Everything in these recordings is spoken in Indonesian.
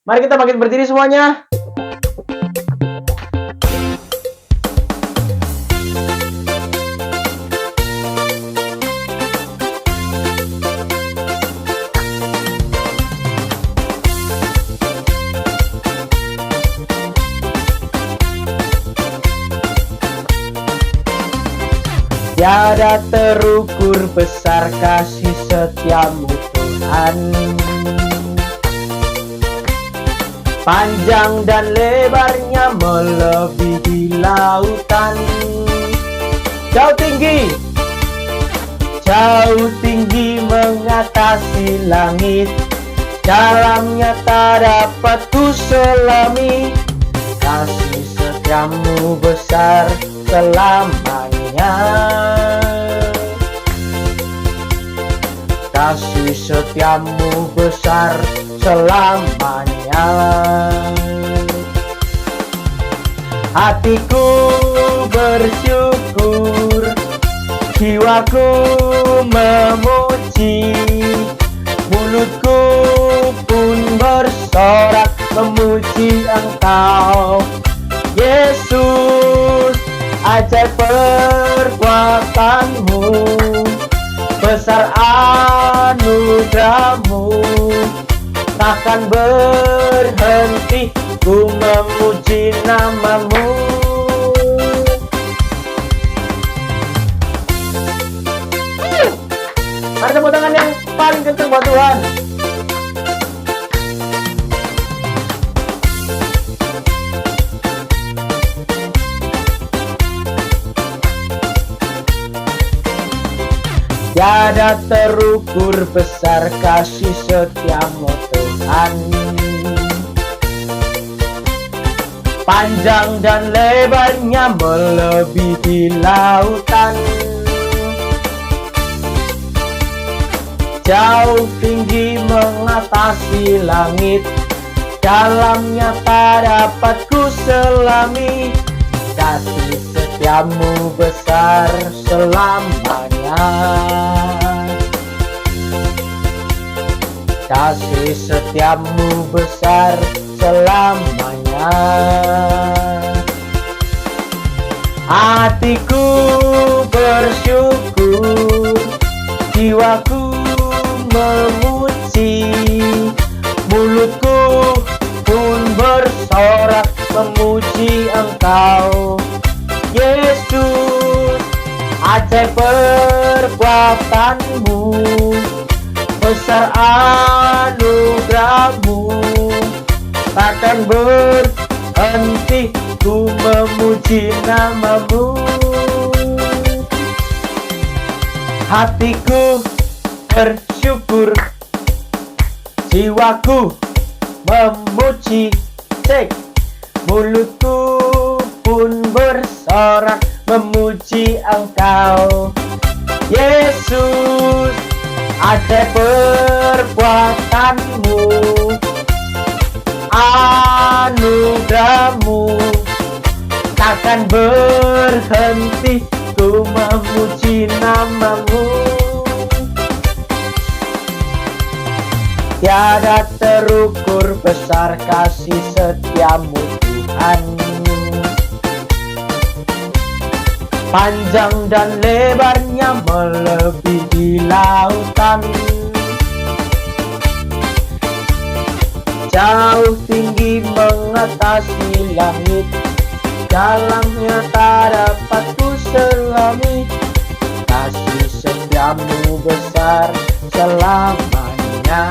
Mari kita bangkit berdiri semuanya. Tiada terukur besar kasih setiamu Tuhan. Panjang dan lebarnya melebihi lautan. Jauh tinggi mengatasi langit. Dalamnya tak dapat ku selami. Kasih setiamu besar selamanya. Kasih setiamu besar selamanya. Hatiku bersyukur, jiwaku memuji, mulutku pun bersorak memuji Engkau, Yesus. Ajaib perbuatanmu, besar anugerahmu, takkan berhenti ku memuji namamu. Mari tepuk tangan yang paling kencang buat Tuhan. Tiada terukur besar kasih setiamu Tuhan. Panjang dan lebarnya melebihi lautan. Jauh tinggi mengatasi langit. Dalamnya tak dapat ku selami. Kasih setiamu besar selamanya. Kasih setiamu besar selamanya. Hatiku bersyukur, jiwaku memuji, mulutku pun bersorak memuji Engkau, Yesus. Ajaib perbuatanmu, besar anugerahmu, takkan berhenti ku memuji namamu. Hatiku bersyukur, jiwaku memuji, mulutku pun bersorak memuji Engkau, Yesus. Ajaib perbuatanmu, anugerahmu, takkan berhenti ku memuji namamu. Tiada terukur besar kasih setiamu Tuhan. Panjang dan lebarnya melebihi lautan. Jauh tinggi mengatasi langit. Dalamnya tak besar selamanya.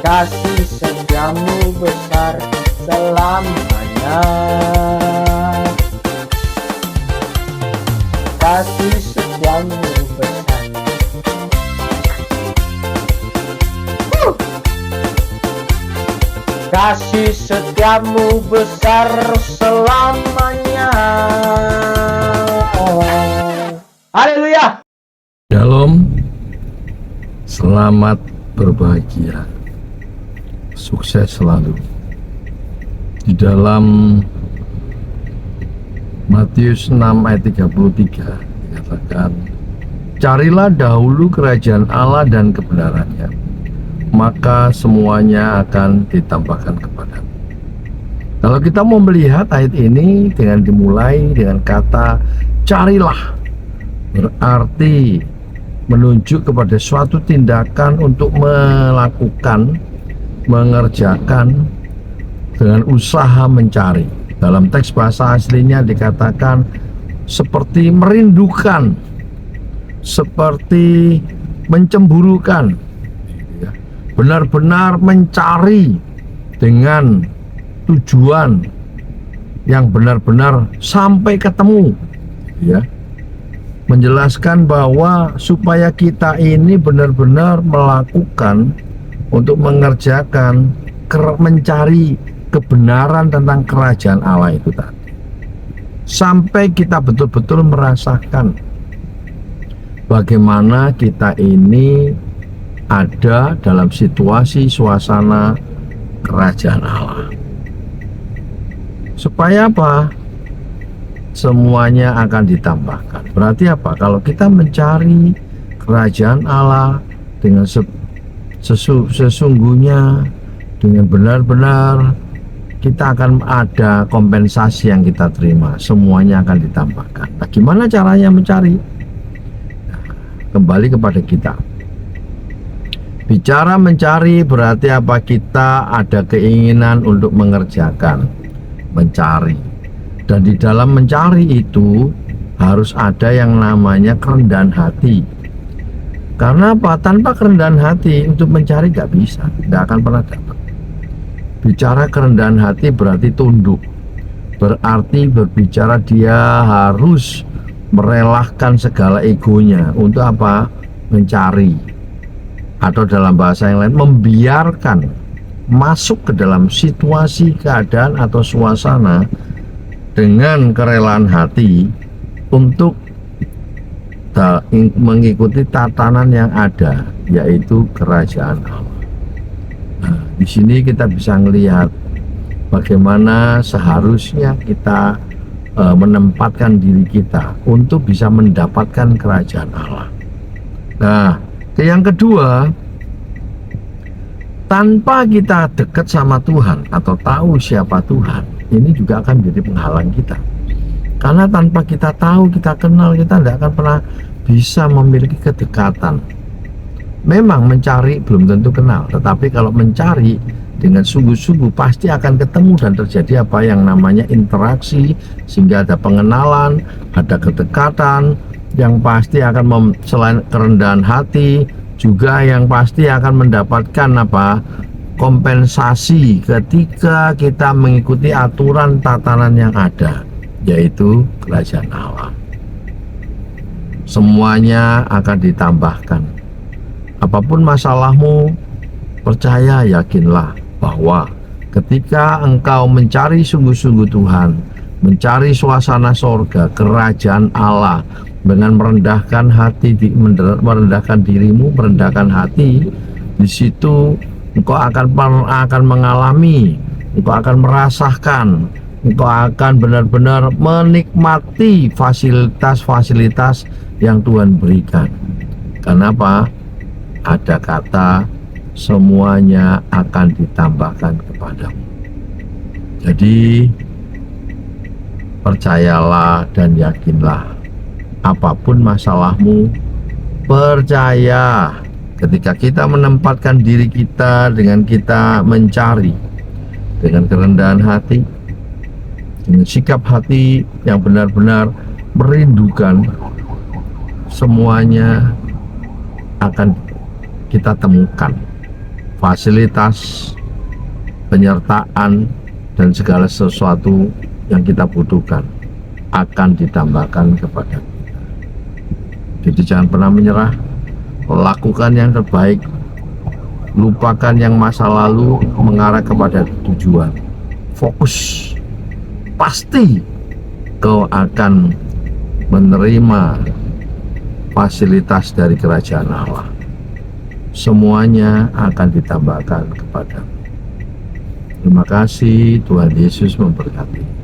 Kasih setiamu besar selamanya. Kasih setiamu besar. Kasih setiamu besar selamanya. Haleluya. Shalom, selamat berbahagia, sukses selalu. Di dalam Matius 6 ayat 33 dikatakan, carilah dahulu kerajaan Allah dan kebenarannya, maka semuanya akan ditambahkan kepadamu. Kalau kita mau melihat ayat ini dengan dimulai dengan kata carilah, berarti menunjuk kepada suatu tindakan untuk melakukan, mengerjakan dengan usaha mencari. Dalam teks bahasa aslinya dikatakan seperti merindukan, seperti mencemburukan, benar-benar mencari dengan tujuan yang benar-benar sampai ketemu, ya. Menjelaskan bahwa supaya kita ini benar-benar melakukan untuk mengerjakan, mencari kebenaran tentang kerajaan Allah itu tadi, sampai kita betul-betul merasakan bagaimana kita ini ada dalam situasi suasana kerajaan Allah. Supaya apa? Semuanya akan ditambahkan. Berarti apa? Kalau kita mencari kerajaan Allah dengan sesungguhnya, dengan benar-benar, kita akan ada kompensasi yang kita terima. Semuanya akan ditambahkan. Nah, gimana caranya mencari? Nah, kembali kepada kita. Bicara mencari berarti apa? Kita ada keinginan untuk mengerjakan, mencari. Dan di dalam mencari itu harus ada yang namanya kerendahan hati. Karena apa? Tanpa kerendahan hati untuk mencari gak bisa, gak akan pernah dapat. Bicara kerendahan hati berarti tunduk, berarti berbicara dia harus merelahkan segala egonya untuk apa? Mencari. Atau dalam bahasa yang lain, membiarkan masuk ke dalam situasi, keadaan atau suasana dengan kerelaan hati untuk mengikuti tatanan yang ada, yaitu kerajaan Allah. Nah, di sini kita bisa melihat bagaimana seharusnya kita menempatkan diri kita untuk bisa mendapatkan kerajaan Allah. Nah, yang kedua, tanpa kita dekat sama Tuhan atau tahu siapa Tuhan, ini juga akan menjadi penghalang kita. Karena tanpa kita tahu, kita kenal, kita tidak akan pernah bisa memiliki kedekatan. Memang mencari belum tentu kenal, tetapi kalau mencari dengan sungguh-sungguh pasti akan ketemu dan terjadi apa yang namanya interaksi, sehingga ada pengenalan, ada kedekatan yang pasti akan selain kerendahan hati juga yang pasti akan mendapatkan apa? Kompensasi ketika kita mengikuti aturan tatanan yang ada, yaitu kerajaan Allah. Semuanya akan ditambahkan. Apapun masalahmu, percaya, yakinlah bahwa ketika engkau mencari sungguh-sungguh Tuhan, mencari suasana sorga, kerajaan Allah, dengan merendahkan hati, merendahkan dirimu, merendahkan hati, di situ engkau akan mengalami, engkau akan merasakan, engkau akan benar-benar menikmati fasilitas-fasilitas yang Tuhan berikan. Kenapa? Ada kata semuanya akan ditambahkan kepadamu. Jadi percayalah dan yakinlah, apapun masalahmu, percaya. Ketika kita menempatkan diri kita dengan kita mencari dengan kerendahan hati, dengan sikap hati yang benar-benar merindukan, semuanya akan kita temukan. Fasilitas, penyertaan, dan segala sesuatu yang kita butuhkan akan ditambahkan kepada kita. Jadi jangan pernah menyerah, lakukan yang terbaik, lupakan yang masa lalu, mengarah kepada tujuan. Fokus, pasti kau akan menerima fasilitas dari kerajaan Allah. Semuanya akan ditambahkan kepadamu. Terima kasih, Tuhan Yesus memberkati.